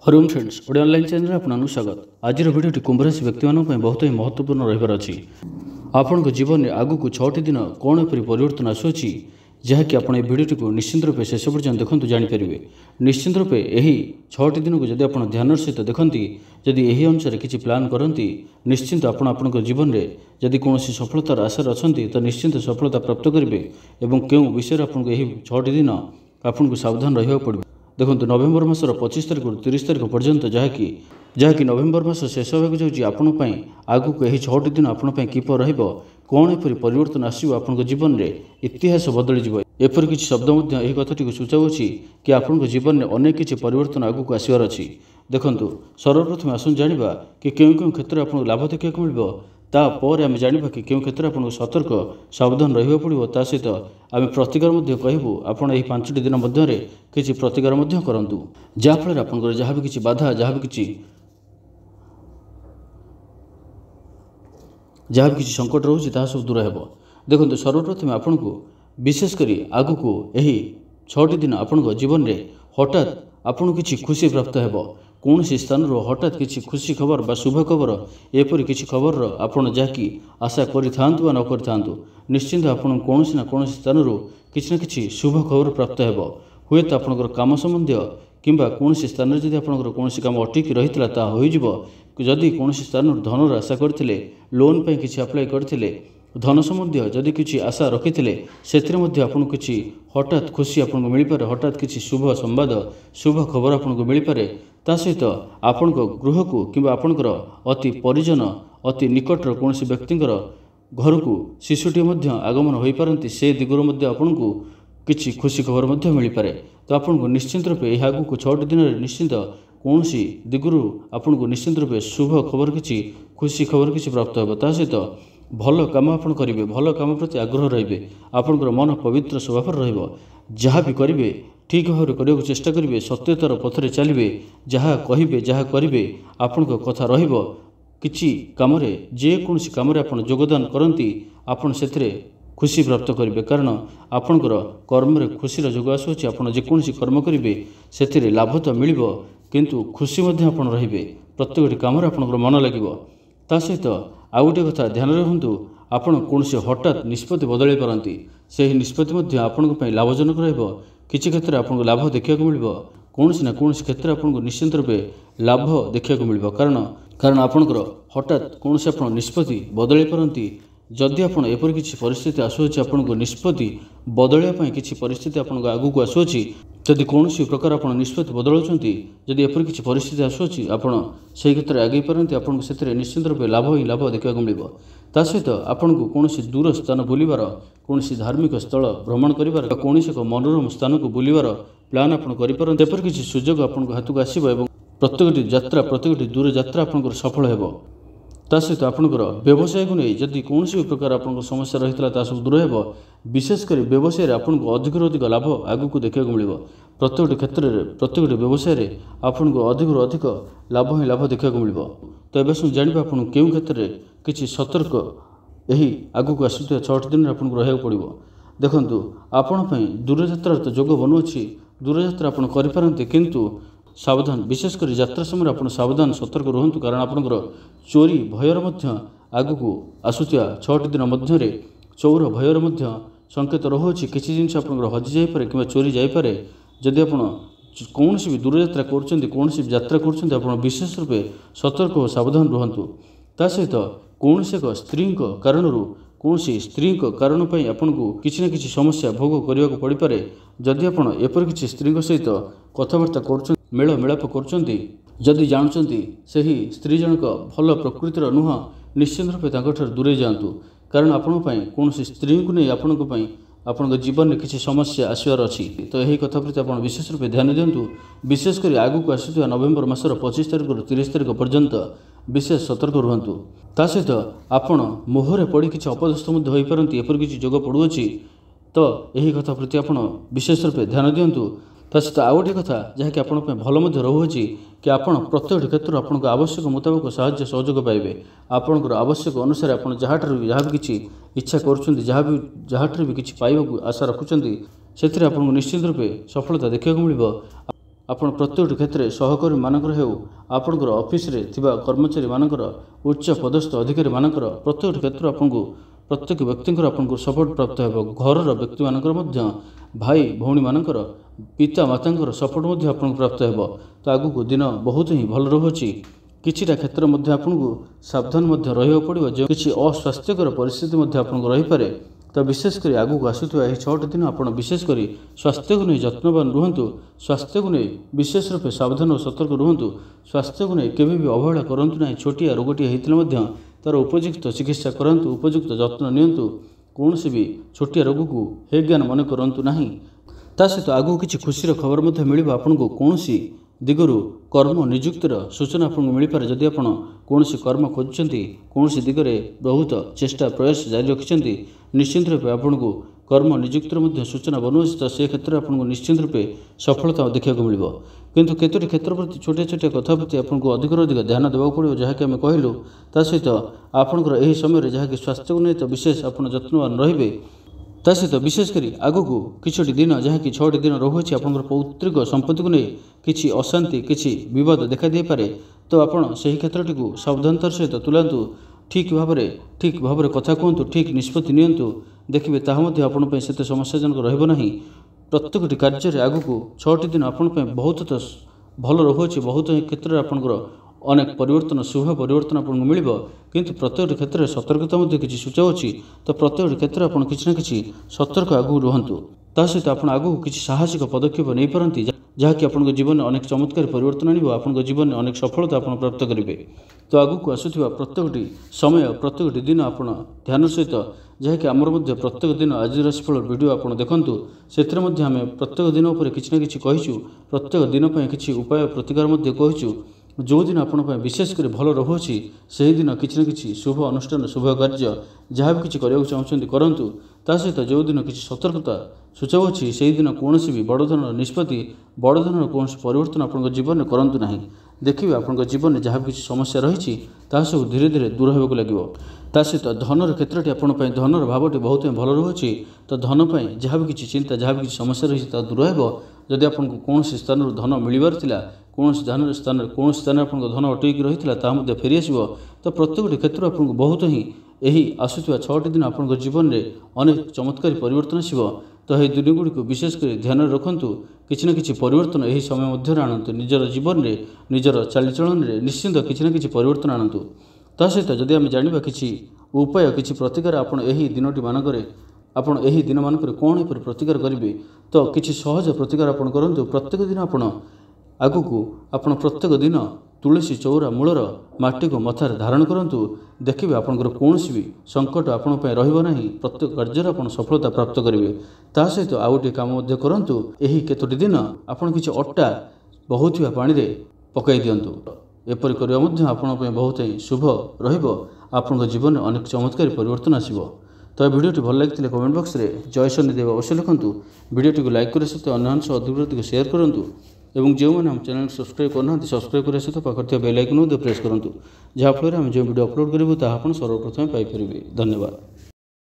Hariom friends Odia online channel आपको स्वागत। आज भिडियो कुंभ राशि व्यक्ति बहुत ही महत्वपूर्ण रही अच्छी। आपण जीवन में आगू को 6टी दिन कौन एपरी परिवर्तन आसुची जहाँकि आप भिडियो को निश्चिंत रूपे शेष पर्यटन देखते जानीपर। निश्चिंत रूपे यही 6टी दिन को जब आप ध्यान सहित देखती जदि यही अनुसार किसी प्लां करती निश्चिंत आपण जीवन में जदि कौन सफलतार आशार अच्छा तो निश्चिंत सफलता प्राप्त करेंगे और क्यों विषय आपको यही 6टी दिन आपको सावधान रहा पड़े। देखो नवेम्बर मासर 25 तारिख 30 तारिख पर्यंत जहाँकि नवेम्बर मास शेष होगा जाऊँगी आपण आगू को यही 6टी दिन आपण किप कौन एपरी परिवर्तन आसो आप जीवन में इतिहास बदली एपरी किसी शब्द यही कथाटी सूचाऊँगी कि आपण जीवन में अनेक किसी परिवर्तन आगू को आसबार अच्छी। देखो सर्वप्रथम आसन जाना कि क्यों क्यों क्षेत्र में आपको लाभ देखा मिले तापर आम जाना कि क्यों क्षेत्र में आपको सतर्क सावधान रहा पड़ो। ता सहित आम प्रतिकार कहूँ आपड़ यही 5टी दिन मध्य किसी प्रतिकार करूँ जहाँफल आप जहाँ भी किसी बाधा जहाँ भी किसी संकट रोचे ताहा सब दूर हो। देखो सर्वप्रथम आपन को विशेषकर आगु को यही 6टी दिन आपण जीवन में हठात आपन किसी खुशी प्राप्त हो। कौन सी स्थान हठात किसी खुशी खबर बा शुभ खबर एपरी किसी खबर आपड़ जहाँकि आशा करूँ न करूँ निश्चिंत आपन कौन ना कौन स्थान किसी न किसी शुभ खबर प्राप्त हो। हुए तो आपंकर काम संबंधी किंबा कौन स्थान में जब आपंकर कौन काम अटकी रही है जदि कौन स्थान धनर आशा करते लोन पर किसी अप्लाई करते धन संबंधी जदि किसी आशा रखी से आपको किसी हठात खुशी आपको मिल पारे हठात किसी शुभ संवाद शुभ खबर आपको मिल पारे। ता सहित आपण गृह को किंबा आपणकर अति परिजन अति निकटर कौन व्यक्तिर घर को शिशुटी आगमन हो पारती से दिगुर आपन को किसी खुशी खबर मिल पारे। तो आपको निश्चिंत रूपे यह आगू को 6टी दिन निश्चिंत कौन सी दिगुरु आपन को निश्चिंत रूपे शुभ खबर किसी खुशी खबर किसी प्राप्त हो। ता सहित भल कम आप करेंगे भल कम प्रति आग्रह रे आपंकर मन पवित्र स्वभाव रहा भी करेंगे ठीक भाव करने को चेष्टा करेंगे सत्यतार पथरे चलिए जहाँ कहे जहाँ करेंगे आपण कथा रही कम जेकोसी कम आप योगदान करती आपड़ से खुशी प्राप्त करेंगे कारण आपणकर कर्म खुशी जोग आसूँ आप जेकोसी कर्म करेंगे से लाभ तो मिल किंतु खुशी आप रे प्रत्येक कम आपंकर मन लगे। ता सहित आउ गोटे कथा ध्यान रखु आपड़ कौन हठात निष्पत्ति बदल पारती से निष्पत्ति आपण लाभजनक रही क्षेत्र में आपको लाभ देखा मिल कौन ना कौन क्षेत्र में आपको निश्चिंत रूपे लाभ देखा मिल कारण आपंकर हठात कौन से आप निष्पत्ति बदल पारती जदि आप एपरी किसी परिस्थिति आसूँ आपको निष्पत्ति बदलवाई किसी परिस्थिति आपको आगू को आसूँ जदि कौन प्रकार आप निष्पत्ति बदलाउंट जदि एपरी किसी परिस्थिति आसूँ आपड़ से क्षेत्र में आगे पारती आपको से निश्चिंत रूपे लाभ ही लाभ देखा मिल। ता सहित आपन को कौन दूर स्थान बुलवार कौन धार्मिक स्थल भ्रमण कर कौन एक मनोरम स्थान को बुलवार प्लां आपपर किसी सुजोग आपन हाथ को आसो और प्रत्येक यात्रा प्रत्येक दूर यात्रा आपंकर सफल हो। ता सहित आपंकर व्यवसाय को नहीं जदि कौन प्रकार आप समस्या रही है सब दूर हो विशेषकर व्यवसाय आपको अधिक अधिक लाभ आगू को देखा मिल प्रत्येक क्षेत्र में प्रत्येक व्यवसाय आपको अधिक लाभ ही लाभ देखा मिल। तो ये जानवा आप क्षेत्र में किसी सतर्क यही आगू को आसुवा 6टी दिन आपको रहा पड़ो। देखु आपण दूर यात्रा तो जोग बनूँगी दूर यात्रा आप करें किंतु सावधान विशेषकर यात्रा समय आप सावधान सतर्क रुहतु कारण आपंकर चोरी भयर आगू को आसुवा 6टी दिन मध्य चोर भयर संकेत रोचे किसी जिन आप हजि जापे कि चोरी जापे जदि आप कौन भी दूर यात्रा कर यात्रा कर विशेष रूपे सतर्क और सावधान रुहतु। ता सहित कौन एक स्त्री कारण कौन स्त्री कारण आपन को किसी न किसी समस्या भोग करने को पड़ पारे जदि आप एपर किसी स्त्री सहित कथबार्ता कर मेल मिलाप करी जानते से ही स्त्री जनक भल प्रकृतिर नुह निश्चिंत रूपे दूरे जातु कारण आपण कौन स्त्री को नहीं आपण जीवन में किसी समस्या आसबार अच्छी। तो यही कथा प्रति आप विशेष रूपे ध्यान दिंतु विशेषकर आगू को आसुवा नवेम्बर मासर 25 तारिख 30 तारिख पर्यंत विशेष सतर्क रुहतु। ता सहित आपण मोहरे पड़ी किसी अपदस्थ हो पारती एपरी किसी जोग पड़ुअछि तो यही कथा प्रति आप विशेष रूपे ध्यान दिंतु। ता सहित आउ गोटे कथा जहाँकि आप भल रोचे कि आप प्रत्येक क्षेत्र में आपको आवश्यक मुताबक साहाय्य सहयोग पाइबे आपंकर आवश्यक अनुसार आप जहाँ भी किसी इच्छा कर किसी पाइबा आशा रखुंट से निश्चित रूपे सफलता देखा मिल ଆପଣ ପ୍ରତ୍ୟେକଟି କ୍ଷେତ୍ରରେ ସହକର୍ମୀମାନଙ୍କର ହେଉ ଆପଣଙ୍କର ଅଫିସରେ ଥିବା କର୍ମଚାରୀମାନଙ୍କର ଉଚ୍ଚ ପଦସ୍ଥ ଅଧିକାରୀମାନଙ୍କର ପ୍ରତ୍ୟେକଟି କ୍ଷେତ୍ରରେ ଆପଣଙ୍କୁ ପ୍ରତ୍ୟେକ ବ୍ୟକ୍ତିଙ୍କର ଆପଣଙ୍କୁ ସପୋର୍ଟ ପ୍ରାପ୍ତ ହେବ। ଘରର ବ୍ୟକ୍ତିମାନଙ୍କର ମଧ୍ୟ ଭାଇ ଭଉଣୀମାନଙ୍କର ପିତା ମାତାଙ୍କର ସପୋର୍ଟ ମଧ୍ୟ ଆପଣଙ୍କୁ ପ୍ରାପ୍ତ ହେବ। ତ ଆଗକୁ ଦିନ ବହୁତ ହିଁ ଭଲ ରହୁଅଛି। କିଛିଟା କ୍ଷେତ୍ର ମଧ୍ୟ ଆପଣଙ୍କୁ ସାବଧାନ ମଧ୍ୟ ରହିବାକୁ ପଡ଼ିବ। ଯେଉଁ କିଛି ଅସ୍ୱାସ୍ଥ୍ୟକର ପରିସ୍ଥିତି ମଧ୍ୟ ଆପଣଙ୍କୁ ରହିପାରେ। ତ ବିଶେଷ କରି ଆଗକୁ ଆସୁଥିବା ଏହି 6ଟି ଦିନ ଆପଣ ବିଶେଷ କରି ସ୍ୱାସ୍ଥ୍ୟକୁ ନେଇ ଯତ୍ନବାନ ରୁହନ୍ତୁ। ସ୍ୱାସ୍ଥ୍ୟକୁ ନେଇ ବିଶେଷ ରୂପେ ସାବଧାନ ଓ ସତର୍କ ରୁହନ୍ତୁ। ସ୍ୱାସ୍ଥ୍ୟକୁ ନେଇ କେବେ ବି ଅବହେଳା କରନ୍ତୁ ନାହିଁ। ଛୋଟିଆ ରୋଗଟିଏ ହୋଇଥିଲେ ମଧ୍ୟ ତା'ର ଉପଯୁକ୍ତ ଚିକିତ୍ସା କରାନ୍ତୁ, ଉପଯୁକ୍ତ ଯତ୍ନ ନିଅନ୍ତୁ। କୌଣସି ବି ଛୋଟିଆ ରୋଗକୁ ହେ ଜ୍ଞାନ ମନେ କରନ୍ତୁ ନାହିଁ। ତା ସହିତ ଆଗକୁ କିଛି ଖୁସିର ଖବର ମଧ୍ୟ ମିଳିବ। ଆପଣଙ୍କୁ କୌଣସି ଦିଗରୁ କର୍ମ ନିଯୁକ୍ତିର ସୂଚନା ଆପଣଙ୍କୁ ମିଳିପାରେ। ଯଦି ଆପଣ କୌଣସି କର୍ମ ଖୋଜୁଛନ୍ତି, କୌଣସି ଦିଗରେ ବହୁତ ଚେଷ୍ଟା ପ୍ରୟାସ ଜାରି ରଖିଛନ୍ତି, ନିଶ୍ଚିନ୍ତ ରୂପେ ଆପଣଙ୍କୁ କର୍ମ ନିଯୁକ୍ତିର ମଧ୍ୟ ସୂଚନା ବନୁଅଛି। ତ ସେ କ୍ଷେତ୍ରରେ ଆପଣଙ୍କୁ ନିଶ୍ଚିନ୍ତ ରୂପେ ସଫଳତା ଦେଖିବାକୁ ମିଳିବ। କିନ୍ତୁ କେତୋଟି କ୍ଷେତ୍ର ପ୍ରତି ଛୋଟିଆ ଛୋଟିଆ କଥା ପ୍ରତି ଆପଣଙ୍କୁ ଅଧିକରୁ ଅଧିକ ଧ୍ୟାନ ଦେବାକୁ ପଡ଼ିବ, ଯାହାକି ଆମେ କହିଲୁ। ତା ସହିତ ଆପଣଙ୍କର ଏହି ସମୟରେ ଯାହାକି ସ୍ୱାସ୍ଥ୍ୟକୁ ନେଇ ତ ବିଶେଷ ଆପଣ ଯତ୍ନବାନ ରହିବେ। ତା ସହିତ ବିଶେଷ କରି ଆଗକୁ କିଛିଟି ଦିନ ଯାହାକି 6ଟି ଦିନ ରହୁଅଛି, ଆପଣଙ୍କର ପୌତ୍ରିକ ସମ୍ପତ୍ତିକୁ ନେଇ କିଛି ଅଶାନ୍ତି, କିଛି ବିବାଦ ଦେଖାଦେଇପାରେ। ତ ଆପଣ ସେହି କ୍ଷେତ୍ରଟିକୁ ସାବଧାନତାର ସହିତ ତୁଲାନ୍ତୁ। ଠିକ୍ ଭାବରେ କଥା କୁହନ୍ତୁ, ଠିକ୍ ନିଷ୍ପତ୍ତି ନିଅନ୍ତୁ। ଦେଖିବେ ତାହା ମଧ୍ୟ ଆପଣଙ୍କ ପାଇଁ ସେତେ ସମସ୍ୟାଜନକ ରହିବ ନାହିଁ। ପ୍ରତ୍ୟେକଟି କାର୍ଯ୍ୟରେ ଆଗକୁ 6ଟି ଦିନ ଆପଣଙ୍କ ପାଇଁ ବହୁତ ଭଲ ରହୁଅଛି। ବହୁତ କ୍ଷେତ୍ରରେ ଆପଣଙ୍କର ଅନେକ ପରିବର୍ତ୍ତନ, ଶୁଭ ପରିବର୍ତ୍ତନ ଆପଣଙ୍କୁ ମିଳିବ। କିନ୍ତୁ ପ୍ରତ୍ୟେକଟି କ୍ଷେତ୍ରରେ ସତର୍କତା ମଧ୍ୟ କିଛି ସୂଚାଉଛି। ତ ପ୍ରତ୍ୟେକଟି କ୍ଷେତ୍ରରେ ଆପଣ କିଛି ନା କିଛି ସତର୍କ ଆଗକୁ ରୁହନ୍ତୁ। ତା ସହିତ ଆପଣ ଆଗକୁ କିଛି ସାହସିକ ପଦକ୍ଷେପ ନେଇପାରନ୍ତି, ଯାହାକି ଆପଣଙ୍କ ଜୀବନରେ ଅନେକ ଚମତ୍କାର ପରିବର୍ତ୍ତନ ଆଣିବ। ଆପଣଙ୍କ ଜୀବନରେ ଅନେକ ସଫଳତା ଆପଣ ପ୍ରାପ୍ତ କରିବେ। ତ ଆଗକୁ ଆସୁଥିବା ପ୍ରତ୍ୟେକଟି ସମୟ, ପ୍ରତ୍ୟେକଟି ଦିନ ଆପଣ ଧ୍ୟାନ ସହିତ, ଯାହାକି ଆମର ମଧ୍ୟ ପ୍ରତ୍ୟେକ ଦିନ ଆଜି ରାଶିଫଳ ଭିଡ଼ିଓ ଆପଣ ଦେଖନ୍ତୁ। ସେଥିରେ ମଧ୍ୟ ଆମେ ପ୍ରତ୍ୟେକ ଦିନ ଉପରେ କିଛି ନା କିଛି କହିଛୁ। ପ୍ରତ୍ୟେକ ଦିନ ପାଇଁ କିଛି ଉପାୟ ପ୍ରତିକାର ମଧ୍ୟ କହିଛୁ। ଯେଉଁ ଦିନ ଆପଣଙ୍କ ପାଇଁ ବିଶେଷ କରି ଭଲ ରହୁଅଛି, ସେହିଦିନ କିଛି ନା କିଛି ଶୁଭ ଅନୁଷ୍ଠାନ, ଶୁଭ କାର୍ଯ୍ୟ ଯାହା ବି କିଛି କରିବାକୁ ଚାହୁଁଛନ୍ତି କରନ୍ତୁ। ତା ସହିତ ଯେଉଁଦିନ କିଛି ସତର୍କତା ସୂଚାଉଅଛି, ସେହିଦିନ କୌଣସି ବି ବଡ଼ ଧରଣର ନିଷ୍ପତ୍ତି, ବଡ଼ ଧରଣର କୌଣସି ପରିବର୍ତ୍ତନ ଆପଣଙ୍କ ଜୀବନରେ କରନ୍ତୁ ନାହିଁ। ଦେଖିବେ ଆପଣଙ୍କ ଜୀବନରେ ଯାହା ବି କିଛି ସମସ୍ୟା ରହିଛି, ତାହା ସବୁ ଧୀରେ ଧୀରେ ଦୂର ହେବାକୁ ଲାଗିବ। ତା ସହିତ ଧନର କ୍ଷେତ୍ରଟି ଆପଣଙ୍କ ପାଇଁ, ଧନର ଭାବଟି ବହୁତ ଭଲ ରହୁଅଛି। ତ ଧନ ପାଇଁ ଯାହା ବି କିଛି ଚିନ୍ତା, ଯାହା ବି କିଛି ସମସ୍ୟା ରହିଛି, ତାହା ଦୂର ହେବ। ଯଦି ଆପଣଙ୍କୁ କୌଣସି ସ୍ଥାନରୁ ଧନ ମିଳିବାର ଥିଲା, କୌଣସି ସ୍ଥାନରେ ଆପଣଙ୍କ ଧନ ଅଟକି ରହିଥିଲା, ତାହା ମଧ୍ୟ ଫେରିଆସିବ। ତ ପ୍ରତ୍ୟେକଟି କ୍ଷେତ୍ରରେ ଆପଣଙ୍କୁ ବହୁତ ହିଁ ଏହି ଆସୁଥିବା 6ଟି ଦିନ ଆପଣଙ୍କ ଜୀବନରେ ଅନେକ ଚମତ୍କାରୀ ପରିବର୍ତ୍ତନ ଆସିବ। ତ ଏହି ଦିନଗୁଡ଼ିକୁ ବିଶେଷ କରି ଧ୍ୟାନରେ ରଖନ୍ତୁ। କିଛି ନା କିଛି ପରିବର୍ତ୍ତନ ଏହି ସମୟ ମଧ୍ୟରେ ଆଣନ୍ତୁ। ନିଜର ଜୀବନରେ, ନିଜର ଚାଲିଚଳନରେ ନିଶ୍ଚିନ୍ତ କିଛି ନା କିଛି ପରିବର୍ତ୍ତନ ଆଣନ୍ତୁ। ତା ସହିତ ଯଦି ଆମେ ଜାଣିବା କିଛି ଉପାୟ, କିଛି ପ୍ରତିକାର ଆପଣ ଏହି ଦିନମାନଙ୍କରେ କ'ଣ ଏପରି ପ୍ରତିକାର କରିବେ, ତ କିଛି ସହଜ ପ୍ରତିକାର ଆପଣ କରନ୍ତୁ। ପ୍ରତ୍ୟେକ ଦିନ ଆପଣ ପ୍ରତ୍ୟେକ ଦିନ ତୁଳସୀ ଚଉରା ମୂଳର ମାଟିକୁ ମଥାରେ ଧାରଣ କରନ୍ତୁ। ଦେଖିବେ ଆପଣଙ୍କର କୌଣସି ବି ସଙ୍କଟ ଆପଣଙ୍କ ପାଇଁ ରହିବ ନାହିଁ। ପ୍ରତ୍ୟେକ କାର୍ଯ୍ୟରେ ଆପଣ ସଫଳତା ପ୍ରାପ୍ତ କରିବେ। ତା ସହିତ ଆଉ ଗୋଟିଏ କାମ ମଧ୍ୟ କରନ୍ତୁ। ଏହି କେତୋଟି ଦିନ ଆପଣ କିଛି ଅଟା ବହୁଥିବା ପାଣିରେ ପକାଇ ଦିଅନ୍ତୁ। ଏପରି କରିବା ମଧ୍ୟ ଆପଣଙ୍କ ପାଇଁ ବହୁତ ହିଁ ଶୁଭ ରହିବ। ଆପଣଙ୍କ ଜୀବନରେ ଅନେକ ଚମତ୍କାରୀ ପରିବର୍ତ୍ତନ ଆସିବ। ତ ଏ ଭିଡ଼ିଓଟି ଭଲ ଲାଗିଥିଲେ କମେଣ୍ଟ ବକ୍ସରେ ଜୟ ଶନିଦେବ ଅବଶ୍ୟ ଲେଖନ୍ତୁ। ଭିଡ଼ିଓଟିକୁ ଲାଇକ୍ କରିବା ସହିତ ଅନ୍ୟମାନଙ୍କ ସହ ଅଧିକ ସେୟାର କରନ୍ତୁ। ଏବଂ ଯେଉଁମାନେ ଆମ ଚ୍ୟାନେଲକୁ ସବସ୍କ୍ରାଇବ୍ କରିନାହାନ୍ତି, ସବସ୍କ୍ରାଇବ୍ କରିବା ସହିତ ପାଖରେ ଥିବା ବେଲ୍ ଆଇକନ୍ ମଧ୍ୟ ପ୍ରେସ୍ କରନ୍ତୁ, ଯାହାଫଳରେ ଆମେ ଯେଉଁ ଭିଡ଼ିଓ ଅପଲୋଡ଼ କରିବୁ ତାହା ଆପଣ ସର୍ବପ୍ରଥମେ ପାଇପାରିବେ। ଧନ୍ୟବାଦ।